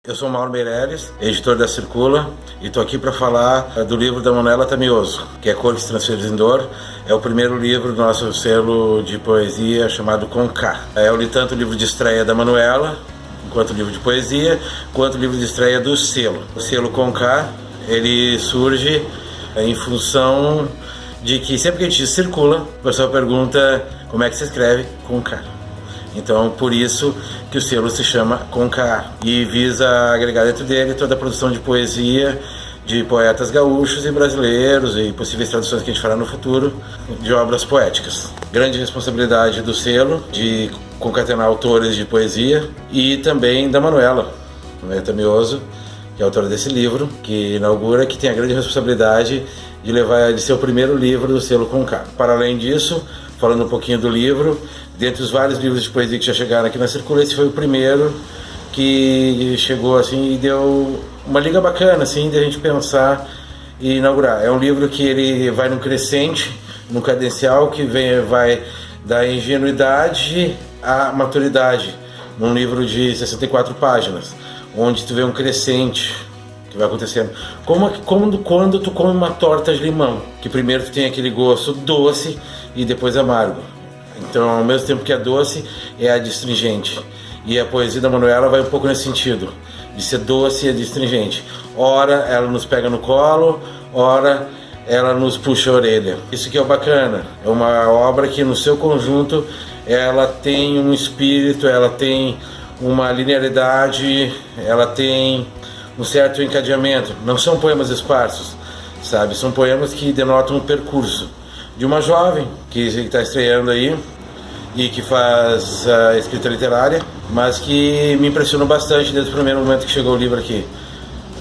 Eu sou o Mauro Meirelles, editor da Circula, e estou aqui para falar do livro da Manuela Tamioso, que é Cor que se transfere em Dor. É o primeiro livro do nosso selo de poesia chamado Com K. Eu li tanto o livro de estreia da Manuela, quanto o livro de poesia, quanto o livro de estreia do selo. O selo Com K, ele surge em função de que sempre que a gente circula, o pessoal pergunta como é que se escreve Com K. Então, por isso que o selo se chama Com K e visa agregar dentro dele toda a produção de poesia de poetas gaúchos e brasileiros e possíveis traduções que a gente fará no futuro de obras poéticas. Grande responsabilidade do selo de concatenar autores de poesia e também da Manuela Tamioso, que é a autora desse livro, que inaugura, que tem a grande responsabilidade de ser o primeiro livro do selo Com K. Para além disso, falando um pouquinho do livro, dentre os vários livros de poesia que já chegaram aqui na Circula, esse foi o primeiro que chegou assim e deu uma liga bacana assim de a gente pensar e inaugurar. É um livro que ele vai num crescente, num cadencial que vai da ingenuidade à maturidade, num livro de 64 páginas, onde tu vê um crescente que vai acontecendo. Como quando tu come uma torta de limão, que primeiro tu tem aquele gosto doce e depois amargo. Então, ao mesmo tempo que é doce, é adstringente. E a poesia da Manuela vai um pouco nesse sentido, de ser doce e adstringente. Ora, ela nos pega no colo, ora, ela nos puxa a orelha. Isso que é o bacana. É uma obra que, no seu conjunto, ela tem um espírito, ela tem uma linearidade, ela tem um certo encadeamento. Não são poemas esparsos, sabe? São poemas que denotam um percurso de uma jovem que está estreando aí e que faz a escrita literária, mas que me impressionou bastante desde o primeiro momento que chegou o livro aqui.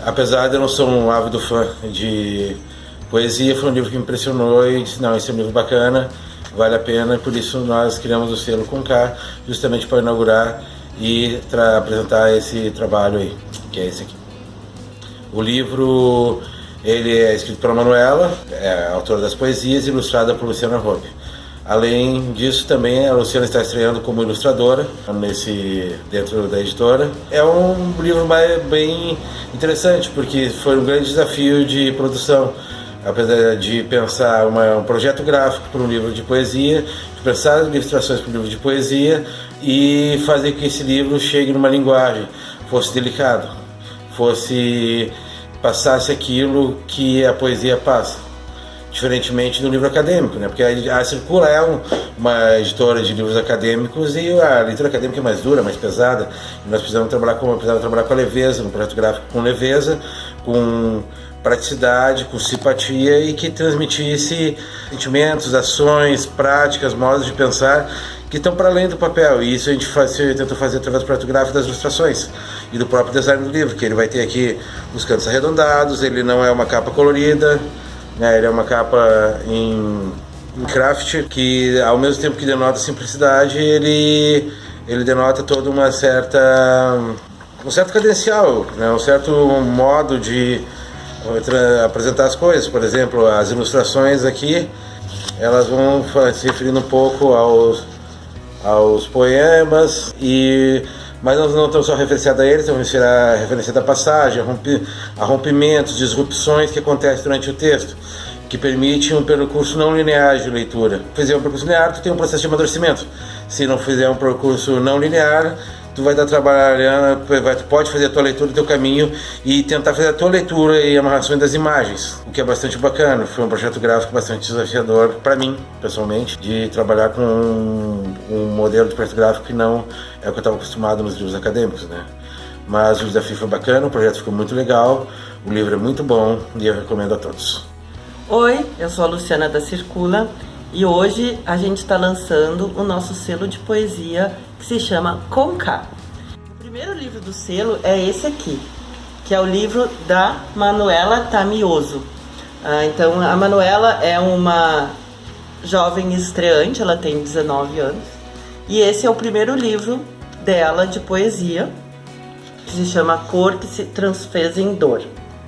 Apesar de eu não ser um ávido fã de poesia, foi um livro que me impressionou e disse, não, esse é um livro bacana, vale a pena, e por isso nós criamos o selo Com K, justamente para inaugurar e apresentar esse trabalho aí, que é esse aqui. O livro, ele é escrito pela Manuela, é a autora das poesias, e ilustrada por Luciana Roque. Além disso, também a Luciana está estreando como ilustradora dentro da editora. É um livro bem interessante, porque foi um grande desafio de produção. Apesar de pensar um projeto gráfico para um livro de poesia, de pensar ilustrações para um livro de poesia e fazer que esse livro chegue numa linguagem, fosse delicado, passasse aquilo que a poesia passa, diferentemente do livro acadêmico, né? Porque a Circula é uma editora de livros acadêmicos e a leitura acadêmica é mais dura, mais pesada, e nós precisamos trabalhar com a leveza, no projeto gráfico com leveza, com praticidade, com simpatia e que transmitisse sentimentos, ações, práticas, modos de pensar que estão para além do papel, e isso a gente tentou fazer através do projeto gráfico das ilustrações e do próprio design do livro, que ele vai ter aqui os cantos arredondados, ele não é uma capa colorida, né, ele é uma capa em craft, que ao mesmo tempo que denota simplicidade, ele denota todo um certo cadencial, né, um certo modo de apresentar as coisas. Por exemplo, as ilustrações aqui, elas vão se referindo um pouco aos poemas, mas não estão só referenciados a eles, estão referenciados à passagem, a rompimentos, disrupções que acontecem durante o texto, que permite um percurso não linear de leitura. Se fizer um percurso linear, tu tem um processo de amadurecimento. Se não fizer um percurso não linear, tu vai estar trabalhando, tu pode fazer a tua leitura, o teu caminho e tentar fazer a tua leitura e amarrações das imagens, o que é bastante bacana. Foi um projeto gráfico bastante desafiador para mim, pessoalmente, de trabalhar com um modelo de projeto gráfico que não é o que eu estava acostumado nos livros acadêmicos, né? Mas o desafio foi bacana, o projeto ficou muito legal, o livro é muito bom e eu recomendo a todos. Oi, eu sou a Luciana da Circula e hoje a gente está lançando o nosso selo de poesia que se chama Com K. O primeiro livro do selo é esse aqui, que é o livro da Manuela Tamioso. Então, a Manuela é uma jovem estreante, ela tem 19 anos, e esse é o primeiro livro dela de poesia, que se chama Cor que se transfez em Dor.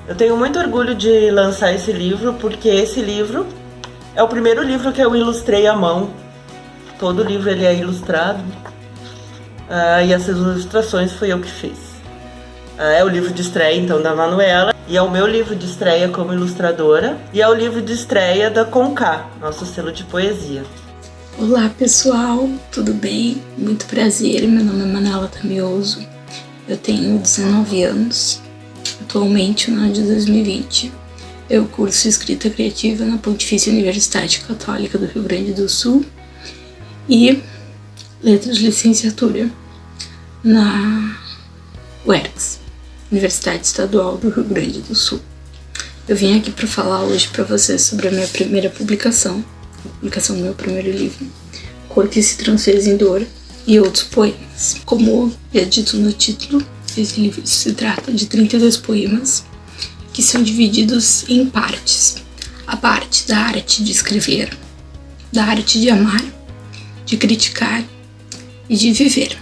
Eu tenho muito orgulho de lançar esse livro, porque esse livro é o primeiro livro que eu ilustrei à mão. Todo livro ele é ilustrado, e essas ilustrações fui eu que fiz. É o livro de estreia, então, da Manuela. E é o meu livro de estreia como ilustradora. E é o livro de estreia da Conká, nosso selo de poesia. Olá, pessoal. Tudo bem? Muito prazer. Meu nome é Manuela Tamioso. Eu tenho 19 anos. Atualmente, no ano de 2020. Eu curso Escrita Criativa na Pontifícia Universidade Católica do Rio Grande do Sul. E Letras de Licenciatura na UERGS, Universidade Estadual do Rio Grande do Sul. Eu vim aqui para falar hoje para vocês sobre a minha primeira publicação do meu primeiro livro, Cor que se transfez em dor e outros poemas. Como é dito no título, esse livro se trata de 32 poemas que são divididos em partes. A parte da arte de escrever, da arte de amar, de criticar e de viver.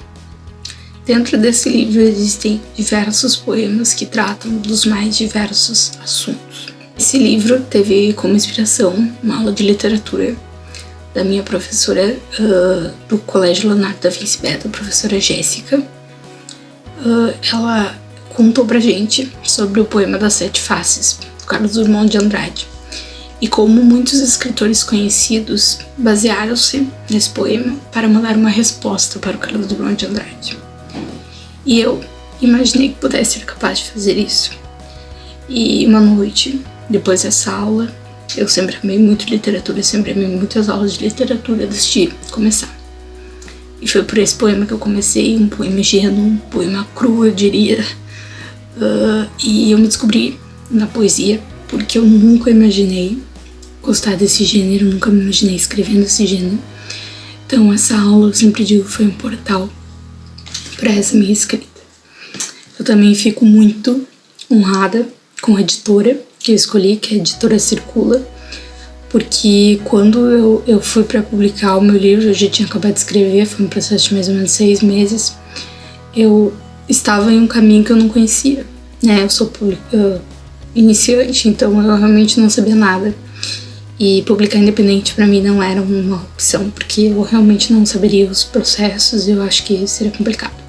Dentro desse livro existem diversos poemas que tratam dos mais diversos assuntos. Esse livro teve como inspiração uma aula de literatura da minha professora do Colégio Leonardo da Vinci Beta, a professora Jéssica. Ela contou pra gente sobre o poema das Sete Faces, do Carlos Drummond de Andrade, e como muitos escritores conhecidos basearam-se nesse poema para mandar uma resposta para o Carlos Drummond de Andrade. E eu imaginei que pudesse ser capaz de fazer isso. E uma noite, depois dessa aula, eu sempre amei muito literatura, sempre amei muitas aulas de literatura, decidi começar. E foi por esse poema que eu comecei, um poema ingênuo, um poema cru, eu diria. E eu me descobri na poesia, porque eu nunca imaginei gostar desse gênero, nunca me imaginei escrevendo esse gênero. Então essa aula, eu sempre digo, foi um portal para essa minha escrita. Eu também fico muito honrada com a editora que eu escolhi, que é a editora Circula, porque quando eu fui para publicar o meu livro, eu já tinha acabado de escrever, foi um processo de mais ou menos 6 meses, eu estava em um caminho que eu não conhecia, né? Eu sou iniciante, então eu realmente não sabia nada. E publicar independente para mim não era uma opção, porque eu realmente não saberia os processos e eu acho que seria complicado.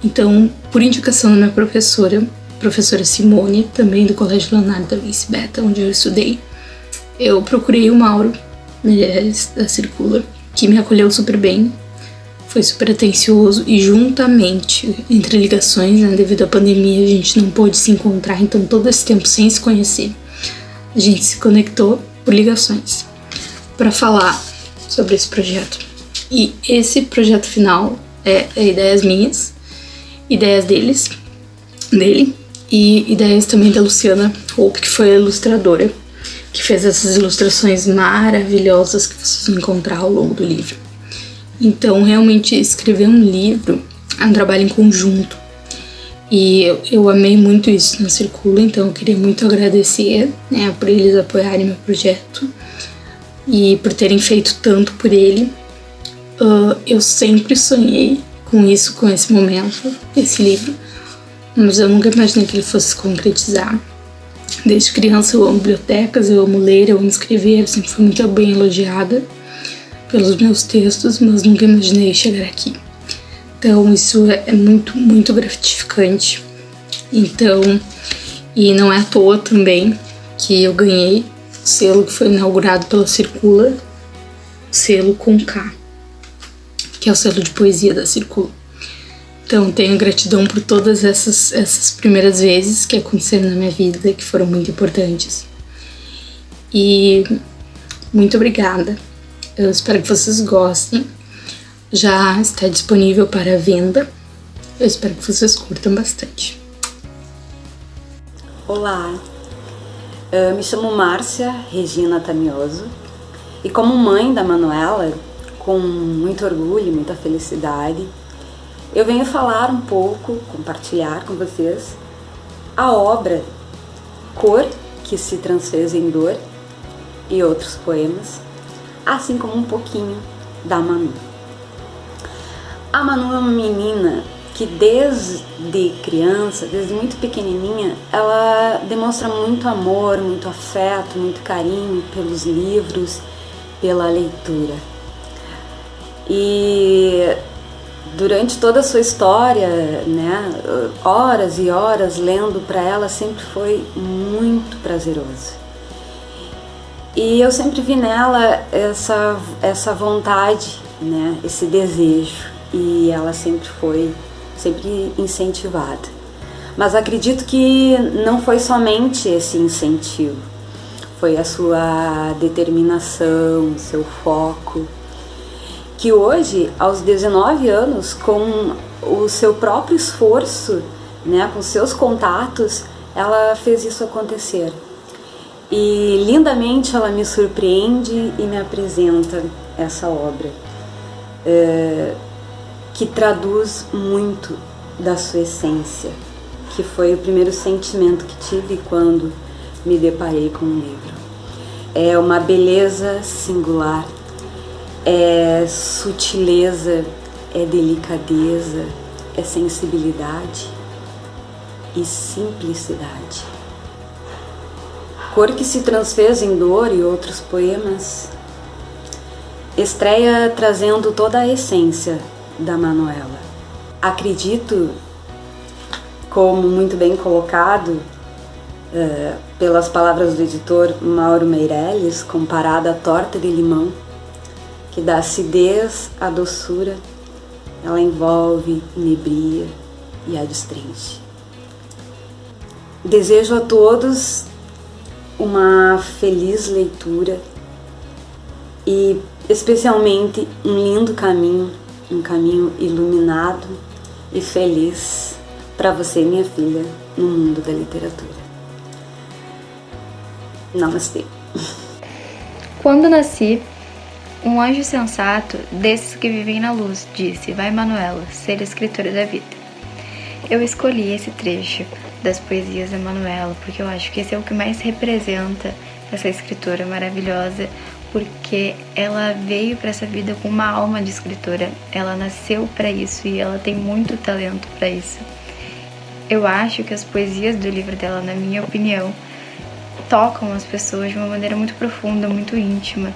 Então, por indicação da minha professora Simone, também do Colégio Leonardo da Vinci Beta, onde eu estudei, eu procurei o Mauro, da Circula, que me acolheu super bem, foi super atencioso e juntamente, entre ligações, né, devido à pandemia, a gente não pôde se encontrar, então todo esse tempo sem se conhecer, a gente se conectou por ligações para falar sobre esse projeto. E esse projeto final é ideias minhas, ideias dele e ideias também da Luciana Hope, que foi a ilustradora que fez essas ilustrações maravilhosas que vocês vão encontrar ao longo do livro. Então, realmente, escrever um livro é um trabalho em conjunto. E eu amei muito isso na Circula, então eu queria muito agradecer, né, por eles apoiarem meu projeto e por terem feito tanto por ele. Eu sempre sonhei com isso, com esse momento, esse livro, mas eu nunca imaginei que ele fosse se concretizar. Desde criança eu amo bibliotecas, eu amo ler, eu amo escrever, eu sempre fui muito bem elogiada pelos meus textos, mas nunca imaginei chegar aqui. Então isso é muito, muito gratificante. Então, e não é à toa também que eu ganhei o selo que foi inaugurado pela Circula, o selo Conká, que é o selo de poesia da Circula. Então, tenho gratidão por todas essas primeiras vezes que aconteceram na minha vida, que foram muito importantes. E muito obrigada. Eu espero que vocês gostem. Já está disponível para venda. Eu espero que vocês curtam bastante. Olá, eu me chamo Márcia Regina Tamioso e como mãe da Manuela, com muito orgulho e muita felicidade, eu venho falar um pouco, compartilhar com vocês a obra Cor que se transfez em dor e outros poemas, assim como um pouquinho da Manu. A Manu é uma menina que desde criança, desde muito pequenininha, ela demonstra muito amor, muito afeto, muito carinho pelos livros, pela leitura. E durante toda a sua história, né, horas e horas lendo para ela sempre foi muito prazeroso. E eu sempre vi nela essa vontade, né, esse desejo, e ela sempre incentivada. Mas acredito que não foi somente esse incentivo, foi a sua determinação, seu foco, que hoje, aos 19 anos, com o seu próprio esforço, né, com seus contatos, ela fez isso acontecer. E lindamente ela me surpreende e me apresenta essa obra, que traduz muito da sua essência, que foi o primeiro sentimento que tive quando me deparei com o livro. É uma beleza singular, é sutileza, é delicadeza, é sensibilidade e simplicidade. Cor que se transfez em Dor e outros poemas estreia trazendo toda a essência da Manuela. Acredito, como muito bem colocado pelas palavras do editor Mauro Meirelles, comparada à torta de limão, que dá acidez à doçura, ela envolve, inebria e adstringe. Desejo a todos uma feliz leitura e especialmente um lindo caminho, um caminho iluminado e feliz para você, minha filha, no mundo da literatura. Namastê. Quando nasci, um anjo sensato, desses que vivem na luz, disse: vai, Manuela, ser escritora da vida. Eu escolhi esse trecho das poesias da Manuela porque eu acho que esse é o que mais representa essa escritora maravilhosa, porque ela veio para essa vida com uma alma de escritora, ela nasceu para isso e ela tem muito talento para isso. Eu acho que as poesias do livro dela, na minha opinião, tocam as pessoas de uma maneira muito profunda, muito íntima.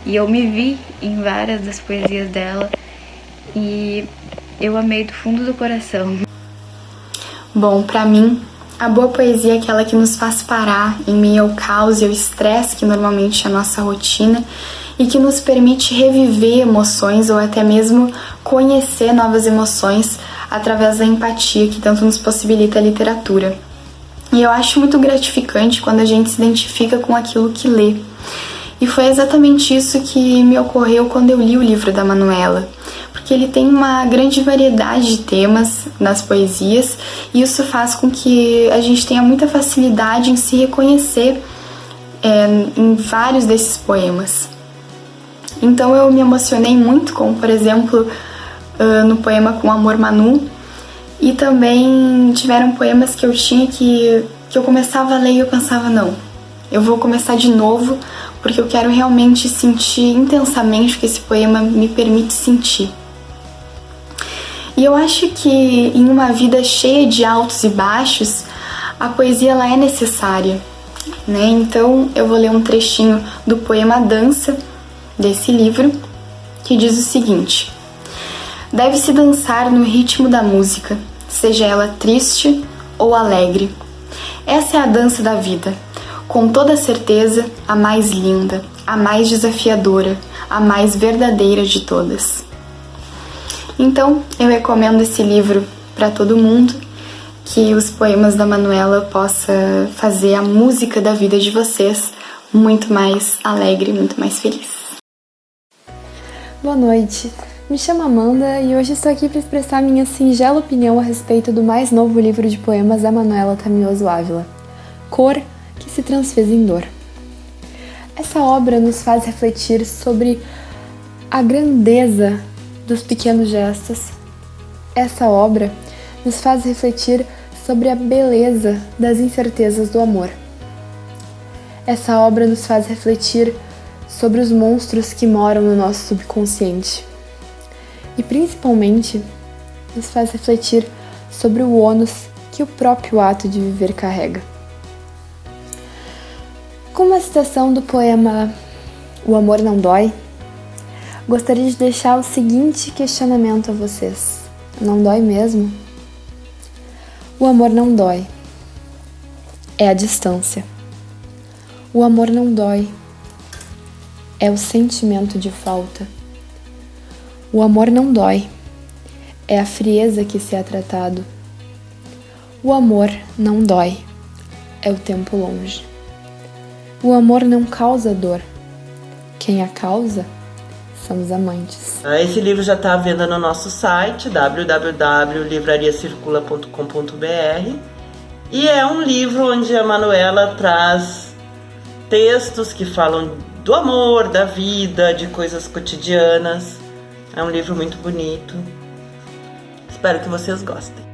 E eu me vi em várias das poesias dela e eu amei do fundo do coração. Bom, pra mim, a boa poesia é aquela que nos faz parar em meio ao caos e ao estresse que normalmente é a nossa rotina e que nos permite reviver emoções ou até mesmo conhecer novas emoções através da empatia que tanto nos possibilita a literatura. E eu acho muito gratificante quando a gente se identifica com aquilo que lê. E foi exatamente isso que me ocorreu quando eu li o livro da Manuela, porque ele tem uma grande variedade de temas nas poesias e isso faz com que a gente tenha muita facilidade em se reconhecer em vários desses poemas. Então eu me emocionei muito com, por exemplo, no poema Com Amor Manu, e também tiveram poemas que eu tinha que eu começava a ler e eu pensava, não, eu vou começar de novo porque eu quero realmente sentir intensamente o que esse poema me permite sentir. E eu acho que em uma vida cheia de altos e baixos, a poesia ela é necessária, né? Então eu vou ler um trechinho do poema Dança, desse livro, que diz o seguinte: deve-se dançar no ritmo da música, seja ela triste ou alegre. Essa é a dança da vida, com toda certeza a mais linda, a mais desafiadora, a mais verdadeira de todas. Então, eu recomendo esse livro para todo mundo, que os poemas da Manuela possam fazer a música da vida de vocês muito mais alegre, muito mais feliz. Boa noite, me chamo Amanda e hoje estou aqui para expressar minha singela opinião a respeito do mais novo livro de poemas da Manuela Tamioso Ávila, Cor que se transfez em Dor. Essa obra nos faz refletir sobre a grandeza dos pequenos gestos. Essa obra nos faz refletir sobre a beleza das incertezas do amor. Essa obra nos faz refletir sobre os monstros que moram no nosso subconsciente. E principalmente nos faz refletir sobre o ônus que o próprio ato de viver carrega. Com uma citação do poema O Amor Não Dói, gostaria de deixar o seguinte questionamento a vocês: não dói mesmo? O amor não dói. É a distância. O amor não dói. É o sentimento de falta. O amor não dói. É a frieza que se é tratado. O amor não dói. É o tempo longe. O amor não causa dor. Quem a causa são os amantes. Esse livro já está à venda no nosso site, www.livrariacircula.com.br, e é um livro onde a Manuela traz textos que falam do amor, da vida, de coisas cotidianas. É um livro muito bonito. Espero que vocês gostem.